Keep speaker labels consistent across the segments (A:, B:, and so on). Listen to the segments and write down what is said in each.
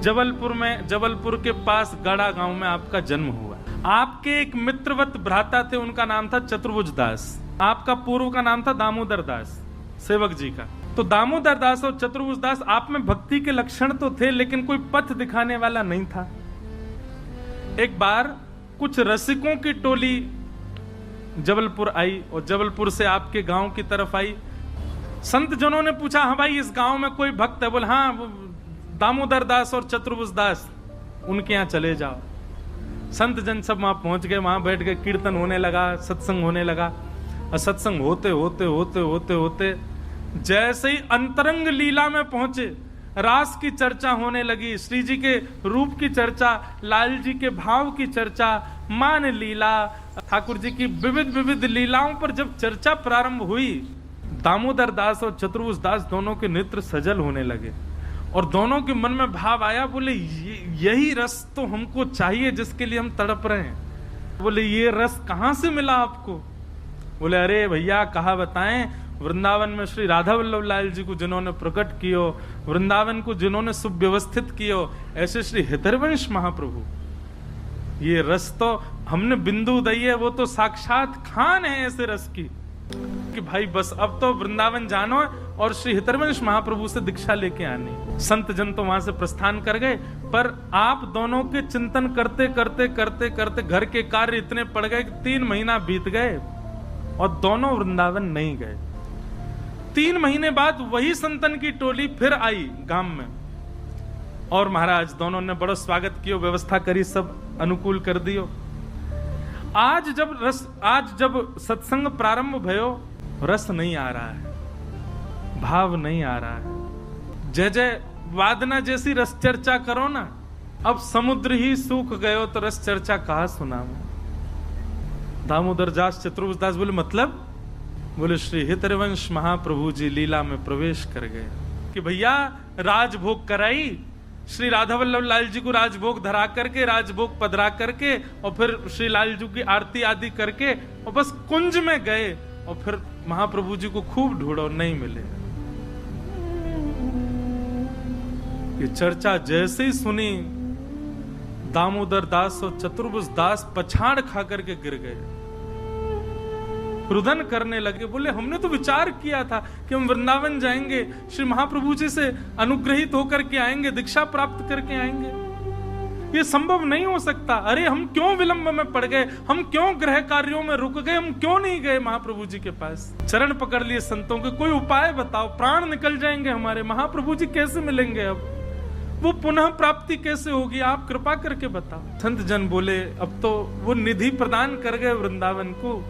A: जबलपुर के पास गड़ा गांव में आपका जन्म हुआ। आपके एक मित्रवत भ्राता थे, उनका नाम था चतुर्भुज दास। आपका पूर्व का नाम था दामोदर दास, सेवक जी का। तो दामोदर दास और चतुर्भुज दास, आप में भक्ति के लक्षण तो थे, लेकिन कोई पथ दिखाने वाला नहीं था। एक बार कुछ रसिकों की टोली जबलपुर आई और जबलपुर से आपके गांव की तरफ आई। संत जनों ने पूछा, हाँ भाई इस गांव में कोई भक्त है? बोले हाँ, वो दामोदर दास और चतुर्भुज दास, उनके यहाँ चले जाओ। संत जन सब वहां पहुंच गए, वहां बैठ गए, कीर्तन होने लगा, सत्संग होने लगा। और सत्संग होते होते होते होते होते जैसे ही अंतरंग लीला में पहुंचे, रास की चर्चा होने लगी, श्री जी के रूप की चर्चा, लाल जी के भाव की चर्चा, मान लीला, ठाकुर जी की विविध विविध लीलाओं पर जब चर्चा प्रारंभ हुई, दामोदर दास और चतुर्भुज दास दोनों के नेत्र सजल होने लगे और दोनों के मन में भाव आया। बोले यही रस तो हमको चाहिए जिसके लिए हम तड़प रहे हैं। बोले ये रस कहां से मिला आपको? बोले अरे भैया कहा बताएं, वृंदावन में श्री राधा वल्लभ लाल जी को जिन्होंने प्रकट कियो, वृंदावन को जिन्होंने सुव्यवस्थित कियो, ऐसे श्री हितरवंश महाप्रभु, ये रस तो हमने बिंदु दई है, वो तो साक्षात खान है ऐसे रस की कि भाई बस अब तो वृंदावन जानो और श्री हितरवंश महाप्रभु से दीक्षा लेके आनी। संत जन तो वहां से प्रस्थान कर गए, पर आप दोनों के चिंतन करते करते करते करते घर के कार्य इतने पड़ गए कि 3 महीना बीत गए और दोनों वृंदावन नहीं गए। 3 महीने बाद वही संतन की टोली फिर आई गांव में और महाराज दोनों ने बड़ा स्वागत किया, व्यवस्था करी, सब अनुकूल कर दियो। आज जब सत्संग प्रारंभ भयो, रस नहीं आ रहा है, भाव नहीं आ रहा है। जय जय वादना जैसी रस चर्चा करो ना, अब समुद्र ही सूख गयो तो रस चर्चा कहा सुनाऊं। दामोदर दास चतुर्भुज दास बोले मतलब? बोले श्री हितरवंश महाप्रभु जी लीला में प्रवेश कर गए कि भैया राजभोग कराई, श्री राधा वल्लभ लाल जी को राजभोग धरा करके, राजभोग पधरा करके और फिर श्री लाल जी की आरती आदि करके और बस कुंज में गए और फिर महाप्रभु जी को खूब ढूंढो, नहीं मिले। ये चर्चा जैसे ही सुनी, दामोदर दास और चतुर्भुज दास पछाड़ खा करके गिर गए, रुदन करने लगे। बोले हमने तो विचार किया था कि हम वृंदावन जाएंगे, श्री महाप्रभु जी से अनुग्रहित होकर के आएंगे, दीक्षा प्राप्त करके आएंगे, ये संभव नहीं हो सकता। अरे हम क्यों विलंब में पड़ गए, हम क्यों ग्रह कार्यों में रुक गए, हम क्यों नहीं गए महाप्रभु जी के पास? चरण पकड़ लिए संतों के, कोई उपाय बताओ, प्राण निकल जाएंगे हमारे, महाप्रभु जी कैसे मिलेंगे, अब वो पुनः प्राप्ति कैसे होगी, आप कृपा करके बताओ। संत जन बोले अब तो वो निधि प्रदान कर गए वृंदावन को,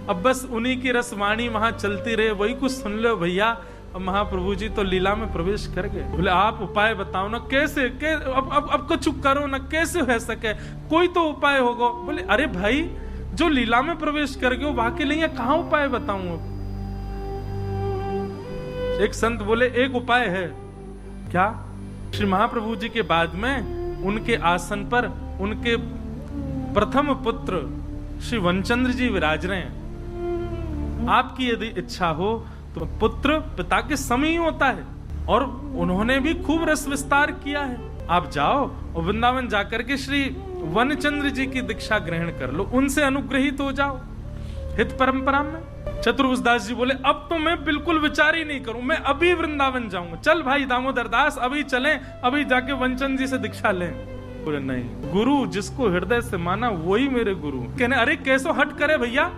A: अब बस उन्हीं की रसवाणी वहां चलती रहे, वही कुछ सुन लो भैया। अब महाप्रभु जी तो लीला में प्रवेश कर गए। बोले आप उपाय बताओ ना, कैसे अब कुछ करो ना, कैसे हो सके, कोई तो उपाय होगा। बोले अरे भाई जो लीला में प्रवेश कर गए वहां के लिए कहां उपाय बताऊं अब? एक संत बोले एक उपाय है। क्या? श्री महाप्रभु जी के बाद में उनके आसन पर उनके प्रथम पुत्र श्री वनचंद्र जी विराज रहे हैं। आपकी यदि इच्छा हो तो पुत्र पिता के समय ही होता है और उन्होंने भी खूब रस विस्तार किया है। आप जाओ और वृंदावन जाकर के श्री वनचंद्र जी की दीक्षा ग्रहण कर लो, उनसे अनुग्रहित हो जाओ हित परंपरा में। चतुर्भुज दास जी बोले अब तो मैं बिल्कुल विचार ही नहीं करूं, मैं अभी वृंदावन जाऊंगा। चल भाई दामोदर दास अभी चलें, अभी जाके वनचंद्र जी से दीक्षा लें। बोले नहीं, गुरु जिसको हृदय से माना वही मेरे गुरु। कहने अरे कैसो हट करे भैया,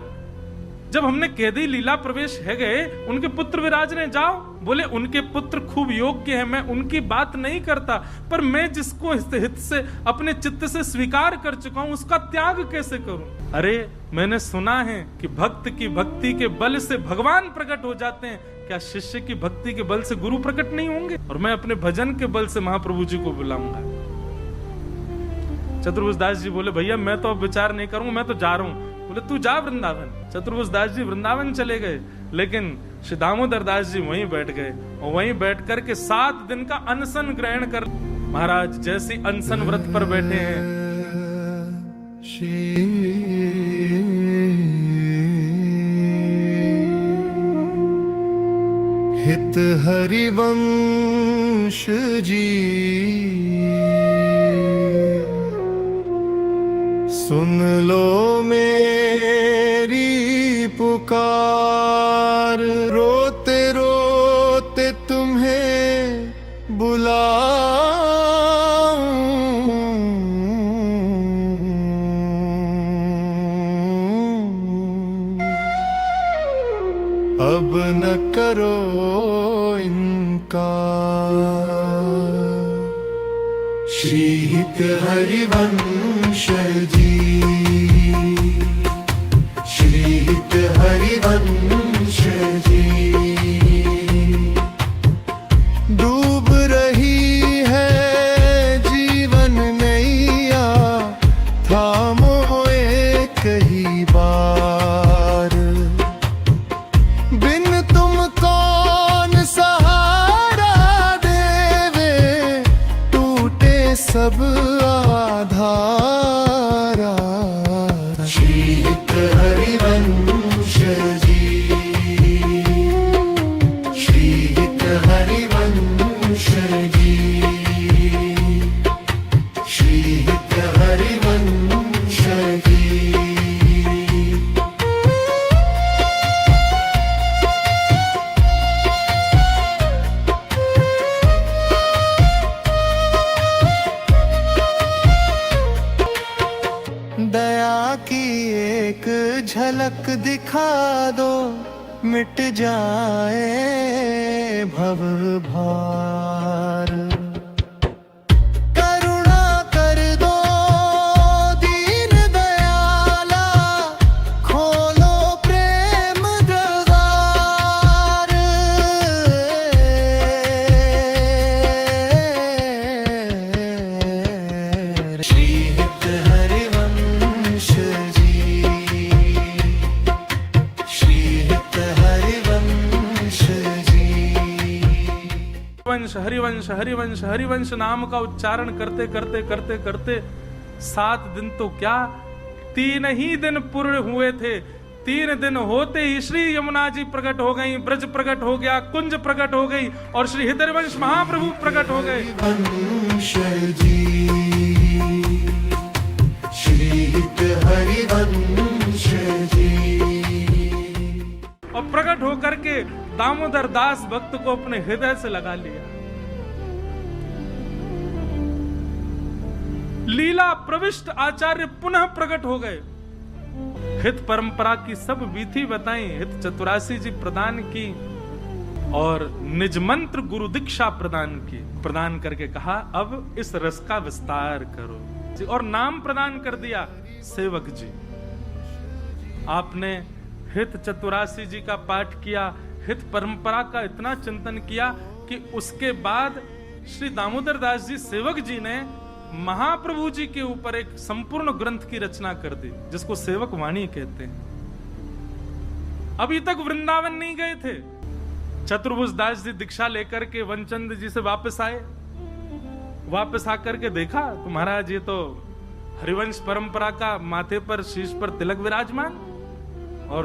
A: जब हमने कह दी लीला प्रवेश है गए, उनके पुत्र विराज रहे, जाओ। बोले उनके पुत्र खूब योग्य है, मैं उनकी बात नहीं करता, पर मैं जिसको हित से अपने चित्त से स्वीकार कर चुका हूं उसका त्याग कैसे करूं? अरे मैंने सुना है कि भक्त की भक्ति के बल से भगवान प्रकट हो जाते हैं, क्या शिष्य की भक्ति के बल से गुरु प्रकट नहीं होंगे? और मैं अपने भजन के बल से महाप्रभु जी को बुलाऊंगा। चतुर्भुज दास जी बोले भैया मैं तो अब विचार नहीं करूंगा, मैं तो जा रहा हूं। बोले तू जा वृंदावन। चतुर्भुज दास जी वृंदावन चले गए, लेकिन श्री दामोदर दास जी वहीं बैठ गए और वहीं बैठ करके 7 दिन का अनशन ग्रहण कर। महाराज जैसे अनशन व्रत पर बैठे हैं,
B: हित हरिवंश जी सुन लो मेरी पुकार, रोते रोते तुम्हें बुलाऊं। अब न करो इनकार। श्री हित हरिवंश जी, श्री हित हरिवंश जी। डूब रही है जीवन नैया, थामो एक ही बार। बिन तुम कौन सहारा देवे, टूटे सब आधारा। श्री हित हरिवंश जी, श्री हित हरिवंश जी, श्री हित हरिवंश जी। दया की एक झलक दिखा दो, मिट जाए भव भार। करुणा कर दो दीन दयाला, खोलो प्रेम द्वार। श्री हित हरिवंश जी, श्री हित हरिवंश जी।
A: हरिवंश हरिवंश हरिवंश हरिवंश नाम का उच्चारण करते करते करते करते 7 दिन तो क्या, 3 ही दिन पूर्ण हुए थे। 3 दिन होते ही श्री यमुना जी प्रकट हो गई, ब्रज प्रकट हो गया, कुंज प्रकट हो गई और श्री हरिवंश महाप्रभु प्रकट हो गए।
B: हरिवंश जी, श्री हित हरिवंश जी।
A: और प्रकट होकर के दामोदर दास भक्त को अपने हृदय से लगा लिया। लीला प्रविष्ट आचार्य पुनः प्रकट हो गए। हित परंपरा की सब विधि बताई, हित चतुरासी जी प्रदान की और निज मंत्र गुरु दीक्षा प्रदान की। प्रदान करके कहा अब इस रस का विस्तार करो और नाम प्रदान कर दिया सेवक जी। आपने हित चतुरासी जी का पाठ किया, हित परंपरा का इतना चिंतन किया कि उसके बाद श्री दामोदर दास जी सेवक जी ने महाप्रभु जी के ऊपर एक संपूर्ण ग्रंथ की रचना कर दी, जिसको सेवक वाणी कहते हैं। अभी तक वृंदावन नहीं गए थे। चतुर्भुज दास जी दीक्षा लेकर के वनचंद जी से वापस आए। वापस आकर के देखा तो महाराज ये तो हरिवंश परंपरा का माथे पर शीश पर तिलक विराजमान और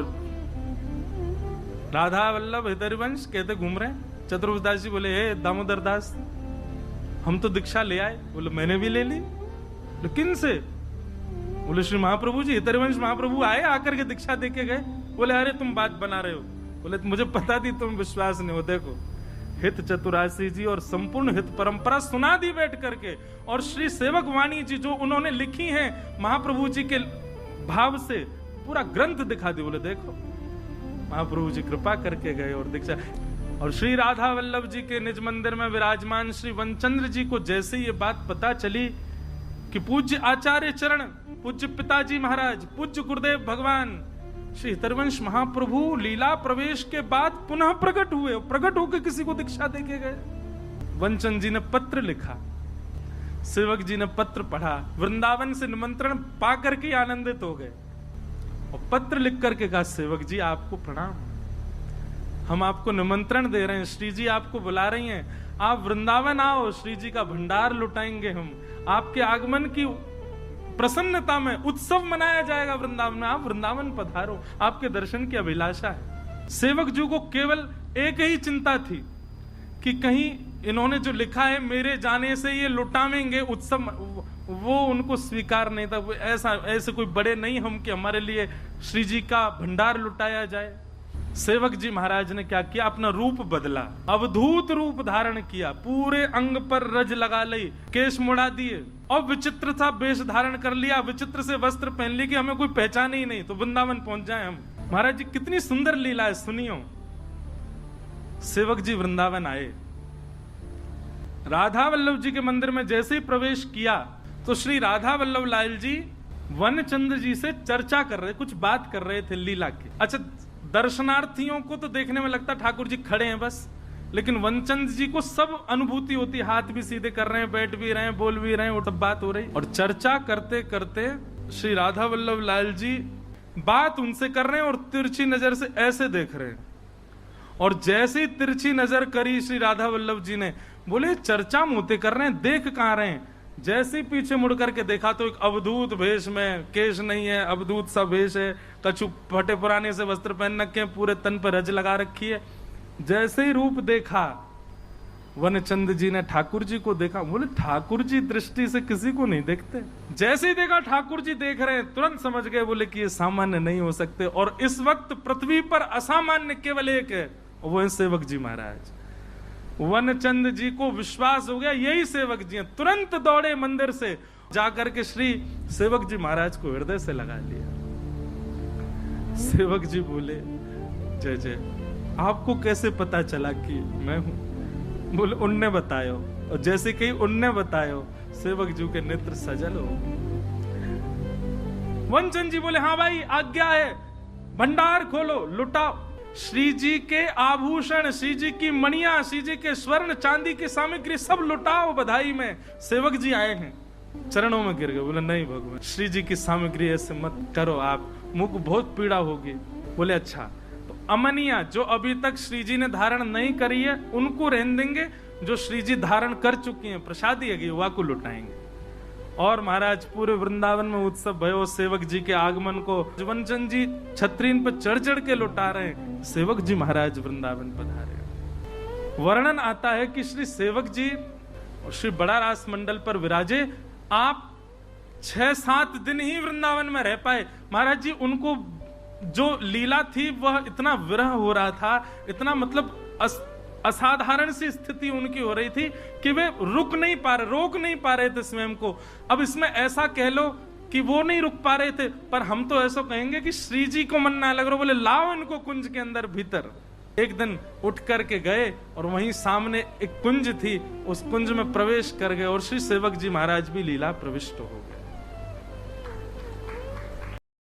A: राधा वल्लभ हरिवंश कहते घूम रहे हैं। चतुर्भुज दास जी बोले हे दामोदर दास, हम तो दीक्षा ले आए। बोले मैंने भी ले ली। किन से? बोले श्री महाप्रभु जी, हरिवंश महाप्रभु आए, आकर के दीक्षा देके गए। बोले अरे तुम बात बना रहे हो। बोले मुझे पता थी तुम विश्वास नहीं हो। देखो हित चतुरासी जी और संपूर्ण हित परंपरा सुना दी बैठ करके, और श्री सेवक वाणी जी जो उन्होंने लिखी है महाप्रभु जी के भाव से पूरा ग्रंथ दिखा दी। बोले देखो महाप्रभु जी कृपा करके गए और दीक्षा। और श्री राधा वल्लभ जी के निज मंदिर में विराजमान श्री वनचंद्र जी को जैसे ये बात पता चली कि पूज्य आचार्य चरण, पूज्य पिताजी महाराज, पूज्य गुरुदेव भगवान श्री हरिवंश महाप्रभु लीला प्रवेश के बाद पुनः प्रकट हुए, प्रकट होकर किसी को दीक्षा देके गए। वनचंद जी ने पत्र लिखा, सेवक जी ने पत्र पढ़ा, वृंदावन से निमंत्रण पा करके आनंदित हो गए और पत्र लिख करके कहा सेवक जी आपको प्रणाम, हम आपको निमंत्रण दे रहे हैं, श्री जी आपको बुला रही हैं, आप वृंदावन आओ, श्री जी का भंडार लुटाएंगे हम, आपके आगमन की प्रसन्नता में उत्सव मनाया जाएगा वृंदावन में, आप वृंदावन पधारो, आपके दर्शन की अभिलाषा है। सेवक जी को केवल एक ही चिंता थी कि कहीं इन्होंने जो लिखा है मेरे जाने से ये लुटावेंगे उत्सव, वो उनको स्वीकार नहीं था। ऐसे कोई बड़े नहीं हम कि हमारे लिए श्री जी का भंडार लुटाया जाए। सेवक जी महाराज ने क्या किया, अपना रूप बदला, अवधूत रूप धारण किया, पूरे अंग पर रज लगा ली, केश मुड़ा दिए और विचित्र सा वेश धारण कर लिया, विचित्र से वस्त्र पहन लिए कि हमें कोई पहचाने ही नहीं, तो वृंदावन पहुंच जाए हम। महाराज जी कितनी सुंदर लीला है, सुनियो। सेवक जी वृंदावन आए, राधा वल्लभ जी के मंदिर में जैसे ही प्रवेश किया तो श्री राधा वल्लभ लाल जी वनचंद्र जी से चर्चा कर रहे, कुछ बात कर रहे थे लीला की। अच्छा, दर्शनार्थियों को तो देखने में लगता ठाकुर जी खड़े हैं बस, लेकिन वनचंद्र जी को सब अनुभूति होती, हाथ भी सीधे कर रहे हैं, बैठ भी रहे हैं, बोल भी रहे हैं, और सब बात हो रही। और चर्चा करते करते श्री राधा वल्लभ लाल जी बात उनसे कर रहे हैं और तिरछी नजर से ऐसे देख रहे हैं। और जैसे ही तिरछी नजर करी श्री राधा वल्लभ जी ने, बोले चर्चा मोते कर रहे हैं, देख कहां रहे हैं। जैसे ही पीछे मुड़ करके देखा तो एक अवधूत भेष में, केश नहीं है, अवधूत सा भेष है, कछु फटे पुराने से वस्त्र पहन रखे हैं, पूरे तन पर रज लगा रखी है। जैसे ही रूप देखा, वनचंद जी ने ठाकुर जी को देखा, बोले ठाकुर जी दृष्टि से किसी को नहीं देखते। जैसे ही देखा ठाकुर जी देख रहे हैं, तुरंत समझ गए, बोले कि ये सामान्य नहीं हो सकते। और इस वक्त पृथ्वी पर असामान्य केवल एक है, वो है सेवक जी महाराज। वनचंद जी को विश्वास हो गया यही सेवक जी हैं। तुरंत दौड़े मंदिर से, जाकर के श्री सेवक जी महाराज को हृदय से लगा लिया। सेवक जी बोले जय जय, आपको कैसे पता चला कि मैं हूं? बोले उनने बतायो। और जैसे कही उनने बतायो, सेवक जी के नेत्र सजल हो। वनचंद जी बोले हाँ भाई आज्ञा है, भंडार खोलो, लुटाओ। श्री जी के आभूषण, श्री जी की मणियां, श्री जी के स्वर्ण चांदी की सामग्री सब लुटाओ बधाई में। सेवक जी आए हैं, चरणों में गिर गए, बोले नहीं भगवान, श्री जी की सामग्री ऐसे मत करो आप, मुझको बहुत पीड़ा होगी। बोले अच्छा, तो अमनिया जो अभी तक श्री जी ने धारण नहीं करी है उनको रहने देंगे, जो श्री जी धारण कर चुकी हैं प्रसादी है युवा को लुटाएंगे। और महाराज पूरे वृंदावन में उत्सव भयो सेवक जी के आगमन को। वनचंद जी छतरीन पर चढ़ चढ़ के लुटा रहे हैं, सेवक जी महाराज वृंदावन पधारे। वर्णन आता है कि श्री सेवक जी और श्री बड़ा रास मंडल पर विराजे, आप 6-7 दिन ही वृंदावन में रह पाए। महाराज जी उनको जो लीला थी वह इतना विरह हो रहा था, इतना मतलब असाधारण सी स्थिति उनकी हो रही थी कि वे रोक नहीं पा रहे थे स्वयं को। अब इसमें ऐसा कह लो कि वो नहीं रुक पा रहे थे, पर हम तो ऐसा कहेंगे कि श्री जी को मन ना लग रहा, बोले लाओ इनको कुंज के अंदर भीतर। एक दिन उठ करके गए और वहीं सामने एक कुंज थी, उस कुंज में प्रवेश कर गए और श्री सेवक जी महाराज भी लीला प्रविष्ट हो गए।